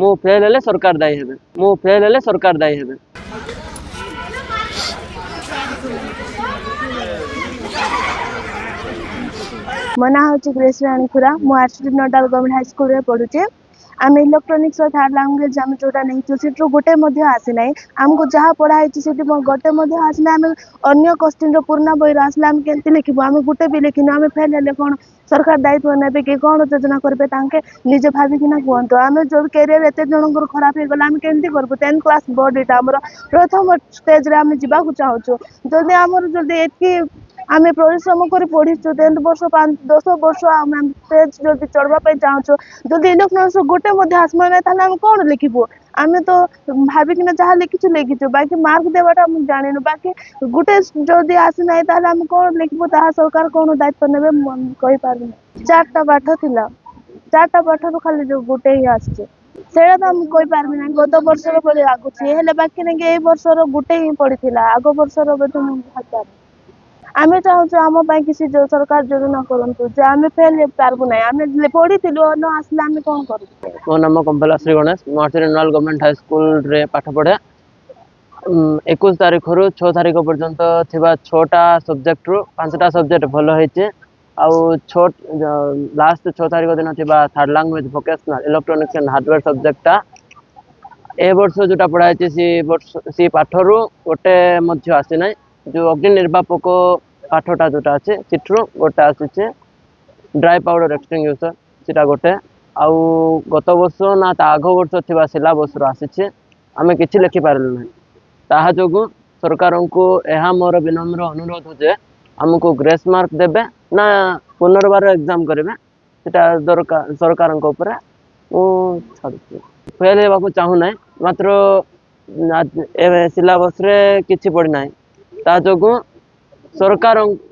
ମୁଁ ଫେଲ୍ ହେଲେ ସରକାର ଦାୟୀ ହେବେ। ମୁଁ ଫେଲ୍ ହେଲେ ସରକାର ଦାୟୀ ହେବେ। ମୋ ନାଁ ହେଉଛି ଗ୍ରେସ୍ ରାଣୀ ଖୁରା। ମୁଁ ଆରସିଡି ନୋଡାଲ ଗଭର୍ଣ୍ଣମେଣ୍ଟ ହାଇସ୍କୁଲରେ ପଢୁଛି। ଆମେ ଇଲେକ୍ଟ୍ରୋନିକ୍ସ ଥାର୍ଡ ଲାଙ୍ଗୁଏଜ ଆମେ ଯୋଉଟା ନେଇଛୁ ସେଠୁ ଗୋଟେ ମଧ୍ୟ ଆସିନାହିଁ। ଆମକୁ ଯାହା ପଢା ହେଇଛି ସେଠି ଗୋଟେ ମଧ୍ୟ ଆସିଲେ ଆମେ ଅନ୍ୟ କୋଶ୍ଚିନ୍ର ପୁରୁଣା ବହିରୁ ଆସିଲେ ଆମେ କେମିତି ଲେଖିବୁ? ଆମେ ଗୋଟେ ବି ଲେଖିନୁ। ଆମେ ଫେଲ୍ ହେଲେ କଣ ସରକାର ଦାୟିତ୍ୱ ନେବେ କି କଣ ଯୋଜନା କରିବେ ତାଙ୍କେ ନିଜେ ଭାବିକିନା କୁହନ୍ତୁ। ଆମେ ଯୋଉ କ୍ୟାରିୟର ଏତେ ଜଣଙ୍କର ଖରାପ ହେଇଗଲା ଆମେ କେମିତି କରିବୁ? 10th କ୍ଲାସ ବୋର୍ଡ ଏଇଟା ଆମର ପ୍ରଥମ ଷ୍ଟେଜରେ ଆମେ ଯିବାକୁ ଚାହୁଁଛୁ। ଯଦି ଆମର ଯଦି ଏତିକି ଆମେ ପରିଶ୍ରମ କରି ପଢିଛୁ 10 ବର୍ଷ 10 ବର୍ଷ ଆମେ ଷ୍ଟେଜ ଯଦି ଚଢବା ପାଇଁ ଚାହୁଁଛୁ, ଯଦି ଇଲେକ୍ଟ୍ରୋନିକ୍ସ ଗୋଟେ ମଧ୍ୟ ଆସିବ ନାହିଁ ତାହେଲେ ଆମେ କଣ ଲେଖିବୁ? ଆମେ ତ ଭାବିକିନା ଯାହା ଲେଖିଛୁ ବାକି ମାର୍କ ଦେବାଟା ଆମେ ଜାଣିନୁ। ବାକି ଗୋଟେ ଯଦି ଆସିନାହିଁ ତାହେଲେ ଆମେ କଣ ଲେଖିବୁ? ତାହା ସରକାର କଣ ଦାୟିତ୍ୱ ନେବେ ମୁଁ କହିପାରିବିନି। 4ଟା ପାଠ ଥିଲା, 4ଟା ପାଠରୁ ଖାଲି ଯୋଉ ଗୋଟେ ହିଁ ଆସିଛି ସେଇଟା ତ ମୁଁ କହିପାରିବି ନାହିଁ। ଗତ ବର୍ଷର ଭଳି ଲାଗୁଛି ହେଲେ ବାକି ନାଇଁ ଏଇ ବର୍ଷର ଗୋଟେ ହିଁ ପଡିଥିଲା। ଆଗ ବର୍ଷର ବୋଧେ ମୁଁ ଭାବିପାରୁନି। ଆମେ ଚାହୁଁଛୁ ଆମ ପାଇଁ କିଛି ସରକାର ଯୋଜନା କରନ୍ତୁ ଯେ ଆମେ ଫେଲ୍ ହେଇପାରିବୁ ନାହିଁ। ଆମେ ପଢିଥିଲୁ ନ ଆସିଲେ ଆମେ କଣ କରିବୁ? ମୋ ନାମ କମ୍ପଲା ଶ୍ରୀ ଗଣେଶ। ମୁଁ ଆରସିଡି ନୋଡାଲ ଗଭର୍ଣ୍ଣମେଣ୍ଟ ହାଇସ୍କୁଲରେ ପାଠ ପଢେ। 21 ତାରିଖରୁ 6 ତାରିଖ ପର୍ଯ୍ୟନ୍ତ ଥିବା 6ଟା ସବଜେକ୍ଟରୁ 5ଟା ସବଜେକ୍ଟ ଭଲ ହେଇଛି। ଆଉ ଲାଷ୍ଟ 6 ତାରିଖ ଦିନ ଥିବା third language vocational electronics and hardware ସବଜେକ୍ଟଟା ଏ ବର୍ଷ ଯୋଉଟା ପଢା ହେଇଛି ସେ ପାଠରୁ ଗୋଟେ ମଧ୍ୟ ଆସିନାହିଁ। ଯୋଉ ଅଗ୍ନି ନିର୍ବାପକ ପାଠଟା ଯୋଉଟା ଅଛି ସେଠରୁ ଗୋଟେ ଆସିଛି। ଡ୍ରାଏ ପାଉଡର ଏକ୍ସଟିଂଗୁଇସର ସେଟା ଗୋଟେ। ଆଉ ଗତ ବର୍ଷ ନା ତା ଆଗ ବର୍ଷ ଥିବା ସିଲାବସରୁ ଆସିଛି। ଆମେ କିଛି ଲେଖିପାରିଲୁ ନାହିଁ। ତାହା ଯୋଗୁଁ ସରକାରଙ୍କୁ ଏହା ମୋର ବିନମ୍ର ଅନୁରୋଧ ଯେ ଆମକୁ ଗ୍ରେସ୍ ମାର୍କ ଦେବେ ନା ପୁନର୍ବାର ଏକ୍ଜାମ କରିବେ ସେଟା ସରକାରଙ୍କ ଉପରେ ମୁଁ ଛାଡ଼ୁଛି। ଫେଲ୍ ହେବାକୁ ଚାହୁଁନାହିଁ, ମାତ୍ର ଏବେ ସିଲାବସରେ କିଛି ପଡ଼ିନାହିଁ। ତା ଯୋଗୁଁ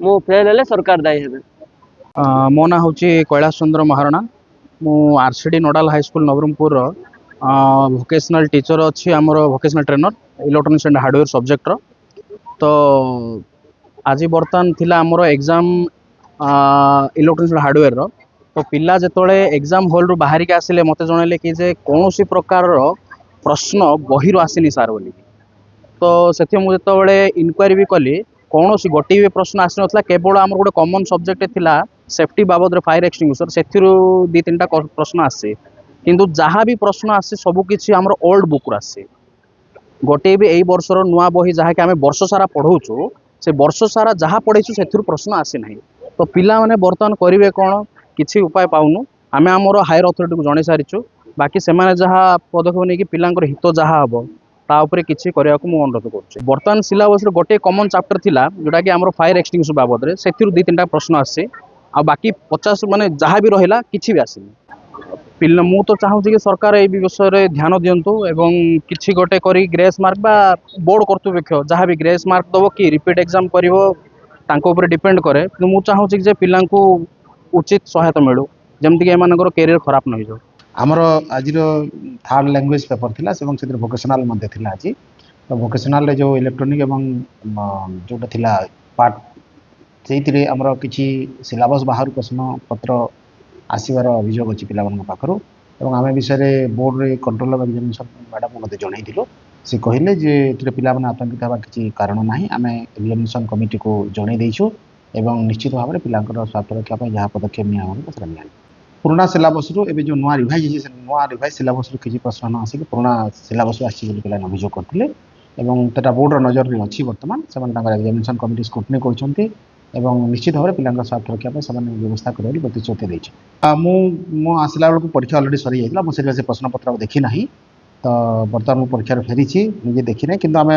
ମୁଁ ଫେଲ୍ ହେଲେ ସରକାର ଦାୟୀ ହେବେ। ମୋ ନାଁ ହେଉଛି କୈଳାସ ଚନ୍ଦ୍ର ମହାରଣା। ମୁଁ ଆରସିଡି ନୋଡାଲ ହାଇସ୍କୁଲ ନବରଙ୍ଗପୁରର ଭୋକେସନାଲ ଟିଚର ଅଛି। ଆମର ଭୋକେସନାଲ ଟ୍ରେନର ଇଲେକ୍ଟ୍ରୋନିକ୍ସ ଆଣ୍ଡ ହାର୍ଡୱେର ସବଜେକ୍ଟର। ତ ଆଜି ବର୍ତ୍ତମାନ ଥିଲା ଆମର ଏକ୍ଜାମ ଇଲେକ୍ଟ୍ରୋନିକ୍ସ ହାର୍ଡୱେରର। ତ ପିଲା ଯେତେବେଳେ ଏକ୍ଜାମ ହଲ୍ରୁ ବାହାରିକି ଆସିଲେ ମୋତେ ଜଣାଇଲେ କି ଯେ କୌଣସି ପ୍ରକାରର ପ୍ରଶ୍ନ ବହିରୁ ଆସିନି ସାର୍ ବୋଲି। ତ ସେଥିରେ ମୁଁ ଯେତେବେଳେ ଇନକ୍ୱାରି ବି କଲି କୌଣସି ଗୋଟିଏ ବି ପ୍ରଶ୍ନ ଆସିନଥିଲା। କେବଳ ଆମର ଗୋଟେ କମନ ସବଜେକ୍ଟ ଥିଲା ସେଫ୍ଟି ବାବଦରେ ଫାୟାର ଏକ୍ସଟିଂଗୁଇସର, ସେଥିରୁ 2-3ଟା ପ୍ରଶ୍ନ ଆସିଛି। କିନ୍ତୁ ଯାହା ବି ପ୍ରଶ୍ନ ଆସିଛି ସବୁ କିଛି ଆମର ଓଲ୍ଡ ବୁକ୍ରୁ ଆସିଛି। ଗୋଟିଏ ବି ଏଇ ବର୍ଷର ନୂଆ ବହି ଯାହାକି ଆମେ ବର୍ଷ ସାରା ପଢ଼ଉଛୁ ସେ ବର୍ଷ ସାରା ଯାହା ପଢ଼େଇଛୁ ସେଥିରୁ ପ୍ରଶ୍ନ ଆସିନାହିଁ। ତ ପିଲାମାନେ ବର୍ତ୍ତମାନ କରିବେ କ'ଣ? କିଛି ଉପାୟ ପାଉନୁ। ଆମେ ଆମର ହାୟର ଅଥରିଟିକୁ ଜଣାଇ ସାରିଛୁ। ବାକି ସେମାନେ ଯାହା ପଦକ୍ଷେପ ନେଇକି ପିଲାଙ୍କର ହିତ ଯାହା ହେବ ତା ଉପରେ କିଛି କରିବାକୁ ମୁଁ ଅନୁରୋଧ କରୁଛି। ବର୍ତ୍ତମାନ ସିଲାବସରେ ଗୋଟେ କମନ ଚାପ୍ଟର ଥିଲା ଯୋଉଟାକି ଆମର ଫାୟାର ଏକ୍ସଟିଂଗୁଇସର ବାବଦରେ, ସେଥିରୁ 2-3ଟା ପ୍ରଶ୍ନ ଆସିଛି। ଆଉ ବାକି 50 ମାନେ ଯାହା ବି ରହିଲା କିଛି ବି ଆସିନି। ମୁଁ ତ ଚାହୁଁଛି କି ସରକାର এই ବିଷୟରେ ଧ୍ୟାନ ଦିଅନ୍ତୁ ଏବଂ କିଛି ଗୋଟେ କରି ଗ୍ରେସ୍ ମାର୍କ ବା ବୋର୍ଡ କର୍ତ୍ତୃପକ୍ଷ ଯାହା ବି ଗ୍ରେସ୍ ମାର୍କ ଦେବ କି ରିପିଟ୍ ଏକ୍ଜାମ କରିବ ତାଙ୍କ ଉପରେ ଡିପେଣ୍ଡ କରେ। କିନ୍ତୁ ମୁଁ ଚାହୁଁଛି ଯେ ପିଲାଙ୍କୁ ଉଚିତ ସହାୟତା ମିଳୁ ଯେମିତିକି ଏମାନଙ୍କର କ୍ୟାରିୟର ଖରାପ ନ ହେଇଯାଉ। ଆମର ଆଜିର ଥାର୍ଡ ଲାଙ୍ଗୁଏଜ ପେପର ଥିଲା ଏବଂ ସେଥିରେ ଭୋକେସନାଲ ମଧ୍ୟ ଥିଲା ଆଜି। ତ ଭୋକେସନାଲରେ ଯେଉଁ ଇଲେକ୍ଟ୍ରୋନିକ ଏବଂ ଯେଉଁଟା ଥିଲା ପାର୍ଟ ସେଇଥିରେ ଆମର କିଛି ସିଲାବସ ବାହାରୁ ପ୍ରଶ୍ନପତ୍ର ଆସିବାର ଅଭିଯୋଗ ଅଛି ପିଲାମାନଙ୍କ ପାଖରୁ। ଏବଂ ଆମେ ବିଷୟରେ ବୋର୍ଡରେ କଣ୍ଟ୍ରୋଲର ଏକ୍ଜାମିନେସନ ମ୍ୟାଡ଼ାମକୁ ମଧ୍ୟ ଜଣାଇଥିଲୁ। ସେ କହିଲେ ଯେ ଏଥିରେ ପିଲାମାନେ ଆତଙ୍କିତ ହେବା କିଛି କାରଣ ନାହିଁ। ଆମେ ଏକ୍ଜାମିନେସନ କମିଟିକୁ ଜଣାଇ ଦେଇଛୁ ଏବଂ ନିଶ୍ଚିତ ଭାବରେ ପିଲାଙ୍କର ସ୍ୱାର୍ଥ ରକ୍ଷା ପାଇଁ ଯାହା ପଦକ୍ଷେପ ନିଆହେବ ସେଟା ନିଆଯିବ। ପୁରୁଣା ସିଲାବସରୁ ଏବେ ଯେଉଁ ନୂଆ ରିଭାଇଜ ହେଇଛି ସେ ନୂଆ ରିଭାଇଜ ସିଲାବସରୁ କିଛି ପ୍ରଶ୍ନ ନ ଆସିକି ପୁରୁଣା ସିଲାବସରୁ ଆସିଛି ବୋଲି ପିଲାମାନେ ଅଭିଯୋଗ କରିଥିଲେ ଏବଂ ସେଟା ବୋର୍ଡର ନଜରରେ ଅଛି। ବର୍ତ୍ତମାନ ସେମାନେ ତାଙ୍କର ଏକ୍ଜାମିନେସନ କମିଟି ସ୍କ୍ରୁଟିନି କରୁଛନ୍ତି ଏବଂ ନିଶ୍ଚିତ ଭାବରେ ପିଲାଙ୍କ ସ୍ୱାର୍ଥ ରକ୍ଷା ପାଇଁ ସେମାନେ ବ୍ୟବସ୍ଥା କରିବେ ବୋଲି ପ୍ରତିଶ୍ରୁତି ଦେଇଛନ୍ତି। ମୁଁ ଆସିଲା ବେଳକୁ ପରୀକ୍ଷା ଅଲରେଡ଼ି ସରିଯାଇଥିଲା। ମୁଁ ସେଥିପାଇଁ ସେ ପ୍ରଶ୍ନପତ୍ର ଆଉ ଦେଖି ନାହିଁ। ତ ବର୍ତ୍ତମାନ ମୁଁ ପରୀକ୍ଷାରୁ ଫେରିଛି, ନିଜେ ଦେଖି ନାହିଁ। କିନ୍ତୁ ଆମେ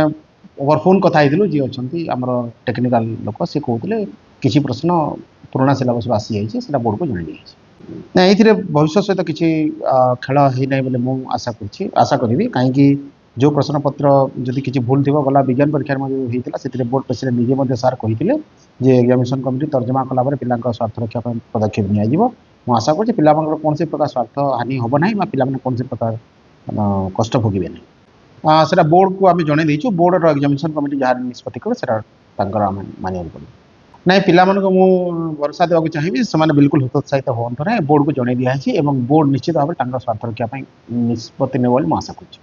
ଓଭର ଫୋନ୍ କଥା ହେଇଥିଲୁ, ଯିଏ ଅଛନ୍ତି ଆମର ଟେକ୍ନିକାଲ ଲୋକ ସେ କହୁଥିଲେ କିଛି ପ୍ରଶ୍ନ ପୁରୁଣା ସିଲାବସରୁ ଆସିଯାଇଛି, ସେଟା ବୋର୍ଡକୁ ଜଣାଇ ଦିଆଯାଇଛି। ନା ଏଇଥିରେ ଭବିଷ୍ୟତ ସହିତ କିଛି ଖେଳ ହେଇନାହିଁ ବୋଲି ମୁଁ ଆଶା କରିବି। କାହିଁକି ଯେଉଁ ପ୍ରଶ୍ନପତ୍ର ଯଦି କିଛି ଭୁଲ ଥିବ ଗଲା ବିଜ୍ଞାନ ପରୀକ୍ଷାରେ ମଧ୍ୟ ହେଇଥିଲା ସେଥିରେ ବୋର୍ଡ ପ୍ରେସିଡେଣ୍ଟ ନିଜେ ମଧ୍ୟ ସାର୍ କହିଥିଲେ ଯେ ଏକ୍ଜାମିନେସନ କମିଟି ତର୍ଜମା କଲା ପରେ ପିଲାଙ୍କ ସ୍ୱାର୍ଥ ରକ୍ଷା ପାଇଁ ପଦକ୍ଷେପ ନିଆଯିବ। ମୁଁ ଆଶା କରୁଛି ପିଲାମାନଙ୍କର କୌଣସି ପ୍ରକାର ସ୍ୱାର୍ଥ ହାନି ହେବ ନାହିଁ ବା ପିଲାମାନେ କୌଣସି ପ୍ରକାର କଷ୍ଟ ଭୋଗିବେ ନାହିଁ। ସେଟା ବୋର୍ଡକୁ ଆମେ ଜଣାଇ ଦେଇଛୁ। ବୋର୍ଡର ଏକ୍ଜାମିନେସନ କମିଟି ଯାହା ନିଷ୍ପତ୍ତି କରେ ସେଟା ତାଙ୍କର ଆମେ ମାନିବାକୁ ପଡ଼ିବ। ନାଇଁ ପିଲାମାନଙ୍କୁ ମୁଁ ଭରସା ଦେବାକୁ ଚାହିଁବି ସେମାନେ ବିଲକୁଲ ହତୋତ୍ସାହିତ ହୁଅନ୍ତୁ ନାହିଁ ବୋର୍ଡକୁ ଜଣାଇ ଦିଆହେଇଛି ଏବଂ ବୋର୍ଡ ନିଶ୍ଚିତ ଭାବରେ ତାଙ୍କ ସ୍ୱାର୍ଥ ରକ୍ଷା ପାଇଁ ନିଷ୍ପତ୍ତି ନେବ ବୋଲି ମୁଁ ଆଶା କରୁଛି।